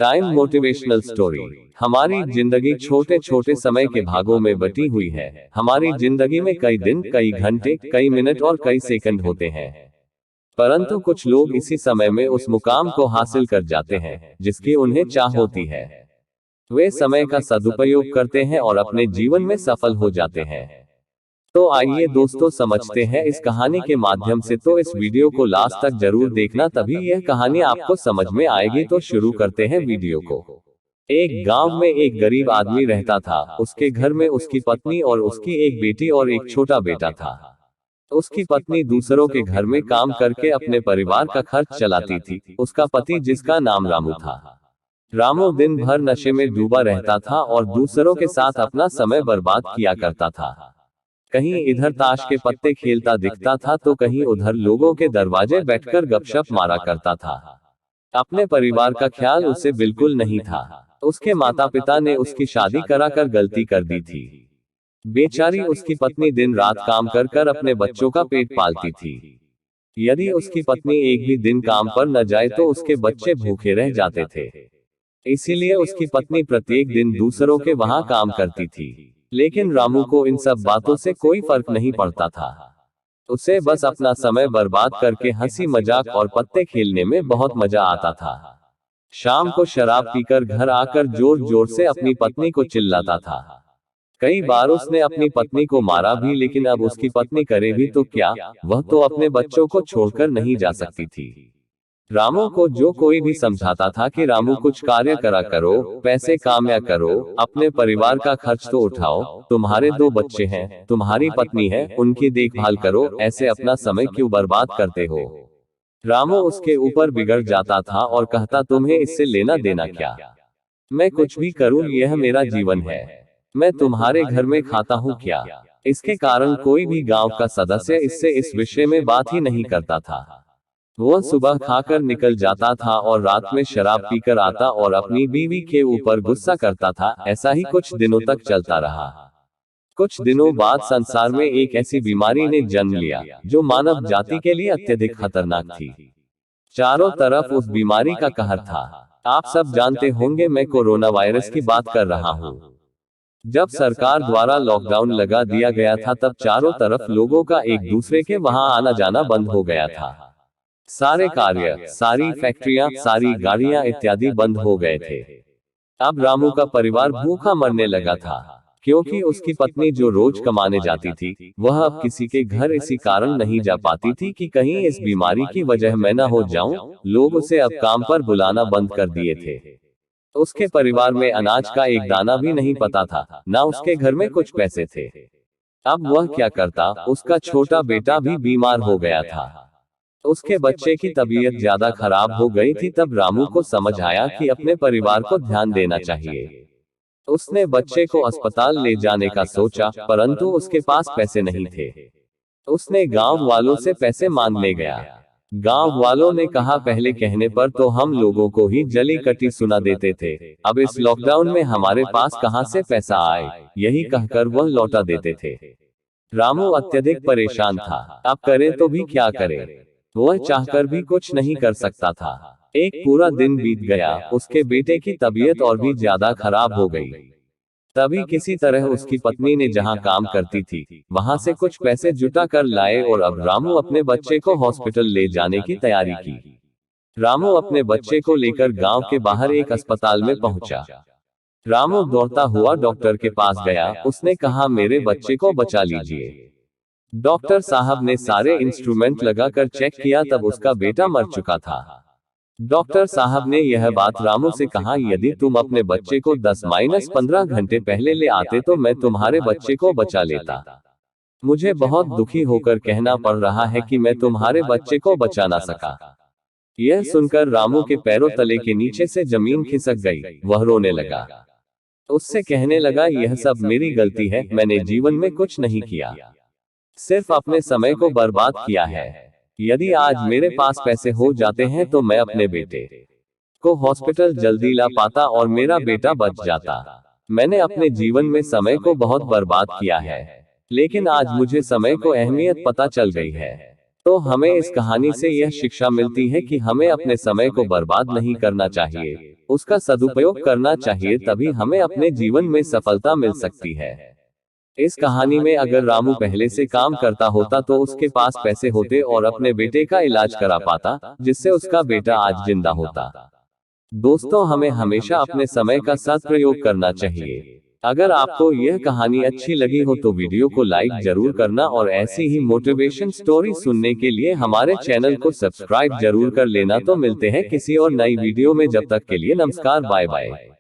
Time motivational story. हमारी जिंदगी छोटे छोटे समय के भागों में बटी हुई है। हमारी जिंदगी में कई दिन, कई घंटे, कई मिनट और कई सेकंड होते हैं। परंतु कुछ लोग इसी समय में उस मुकाम को हासिल कर जाते हैं जिसकी उन्हें चाह होती है। वे समय का सदुपयोग करते हैं और अपने जीवन में सफल हो जाते हैं। तो आइए दोस्तों समझते हैं इस कहानी के माध्यम से। तो इस वीडियो को लास्ट तक जरूर देखना, तभी यह कहानी आपको समझ में आएगी। तो शुरू करते हैं वीडियो को। एक गांव में एक गरीब आदमी रहता था। उसके घर में उसकी पत्नी और उसकी एक बेटी और एक छोटा बेटा था। उसकी पत्नी दूसरों के घर में काम करके अपने परिवार का खर्च चलाती थी। उसका पति, जिसका नाम रामू था, रामू दिन भर नशे में डूबा रहता था और दूसरों के साथ अपना समय बर्बाद किया करता था। कहीं इधर ताश के पत्ते खेलता दिखता था तो कहीं उधर लोगों के दरवाजे बैठकर गपशप मारा करता था। अपने परिवार का ख्याल उसे बिल्कुल नहीं था। उसके माता पिता ने उसकी शादी कराकर गलती कर दी थी। बेचारी उसकी पत्नी दिन रात काम कर कर अपने बच्चों का पेट पालती थी। यदि उसकी पत्नी एक भी दिन काम पर न जाए तो उसके बच्चे भूखे रह जाते थे। इसीलिए उसकी पत्नी प्रत्येक दिन दूसरों के वहां काम करती थी। लेकिन रामू को इन सब बातों से कोई फर्क नहीं पड़ता था। उसे बस अपना समय बर्बाद करके हंसी मजाक और पत्ते खेलने में बहुत मजा आता था। शाम को शराब पीकर घर आकर जोर जोर से अपनी पत्नी को चिल्लाता था। कई बार उसने अपनी पत्नी को मारा भी, लेकिन अब उसकी पत्नी करे भी तो क्या, वह तो अपने बच्चों को छोड़कर नहीं जा सकती थी। रामू को जो कोई भी समझाता था कि रामू कुछ कार्य करा करो, पैसे कामया करो, अपने परिवार का खर्च तो उठाओ, तुम्हारे 2 बच्चे हैं, तुम्हारी पत्नी है, उनकी देखभाल करो, ऐसे अपना समय क्यों बर्बाद करते हो। रामू उसके ऊपर बिगड़ जाता था और कहता, तुम्हें इससे लेना देना क्या, मैं कुछ भी करूं, यह मेरा जीवन है, मैं तुम्हारे घर में खाता हूं क्या। इसके कारण कोई भी गांव का सदस्य इससे इस विषय में बात ही नहीं करता था। वह सुबह खाकर निकल जाता था और रात में शराब पीकर आता और अपनी बीवी के ऊपर गुस्सा करता था। ऐसा ही कुछ दिनों तक चलता रहा। कुछ दिनों बाद संसार में एक ऐसी बीमारी ने जन्म लिया जो मानव जाति के लिए अत्यधिक खतरनाक थी। चारों तरफ उस बीमारी का कहर था। आप सब जानते होंगे, मैं कोरोना वायरस की बात कर रहा हूँ। जब सरकार द्वारा लॉकडाउन लगा दिया गया था तब चारों तरफ लोगों का एक दूसरे के वहां आना जाना बंद हो गया था। सारे कार्य, सारी फैक्ट्रियां, सारी गाड़ियां इत्यादि बंद हो गए थे। अब रामू का परिवार भूखा मरने लगा था, क्योंकि उसकी पत्नी जो रोज कमाने जाती थी, वह अब किसी के घर इसी कारण नहीं जा पाती थी कि कहीं इस बीमारी की वजह मैं न हो जाऊं। लोग उसे अब काम पर बुलाना बंद कर दिए थे। उसके परिवार में अनाज का एक दाना भी नहीं पता था, न उसके घर में कुछ पैसे थे। अब वह क्या करता, उसका छोटा बेटा भी बीमार हो गया था। उसके बच्चे की तबीयत ज्यादा खराब हो गई थी। तब रामू को समझ आया कि अपने परिवार को ध्यान देना चाहिए। उसने बच्चे को अस्पताल ले जाने का सोचा, परंतु उसके पास पैसे नहीं थे। उसने गांव वालों से पैसे मांगने गया। गांव वालों ने कहा, पहले कहने पर तो हम लोगों को ही जली कटी सुना देते थे, अब इस लॉकडाउन में हमारे पास कहां से पैसा आए, यही कहकर वह लौटा देते थे। रामू अत्यधिक परेशान था। अब करे तो भी क्या करे, वह चाहकर भी कुछ नहीं कर सकता था। एक पूरा दिन बीत गया, उसके बेटे की तबीयत और भी ज्यादा खराब हो गई। तभी किसी तरह उसकी पत्नी ने जहां काम करती थी, वहां से कुछ पैसे जुटा कर लाए और अब रामू अपने बच्चे को हॉस्पिटल ले जाने की तैयारी की। रामू अपने बच्चे को लेकर गांव के बाहर एक अस्पताल में पहुंचा। रामू दौड़ता हुआ डॉक्टर के पास गया। उसने कहा, मेरे बच्चे को बचा लीजिए। डॉक्टर साहब ने सारे इंस्ट्रूमेंट लगाकर चेक किया, तब उसका बेटा मर चुका था। डॉक्टर साहब ने यह बात रामू से कहा, यदि तुम अपने बच्चे को 10-15 घंटे पहले ले आते तो मैं तुम्हारे बच्चे को बचा लेता। मुझे बहुत दुखी होकर कहना पड़ रहा है कि मैं तुम्हारे बच्चे को बचा ना सका। यह सुनकर रामू के पैरों तले के नीचे से जमीन खिसक गई। वह रोने लगा। उससे कहने लगा, यह सब मेरी गलती है, मैंने जीवन में कुछ नहीं किया, सिर्फ अपने समय को बर्बाद किया है। यदि आज मेरे पास पैसे हो जाते हैं तो मैं अपने बेटे को हॉस्पिटल जल्दी ला पाता और मेरा बेटा बच जाता। मैंने अपने जीवन में समय को बहुत बर्बाद किया है, लेकिन आज मुझे समय को अहमियत पता चल गई है। तो हमें इस कहानी से यह शिक्षा मिलती है कि हमें अपने समय को बर्बाद नहीं करना चाहिए। उसका सदुपयोग करना चाहिए, तभी हमें अपने जीवन में सफलता मिल सकती है। इस कहानी में अगर रामू पहले से काम करता होता तो उसके पास पैसे होते और अपने बेटे का इलाज करा पाता, जिससे उसका बेटा आज जिंदा होता। दोस्तों, हमें हमेशा अपने समय का सदप्रयोग करना चाहिए। अगर आपको यह कहानी अच्छी लगी हो तो वीडियो को लाइक जरूर करना और ऐसी ही मोटिवेशन स्टोरी सुनने के लिए हमारे चैनल को सब्सक्राइब जरूर कर लेना। तो मिलते हैं किसी और नई वीडियो में, जब तक के लिए नमस्कार, बाय बाय।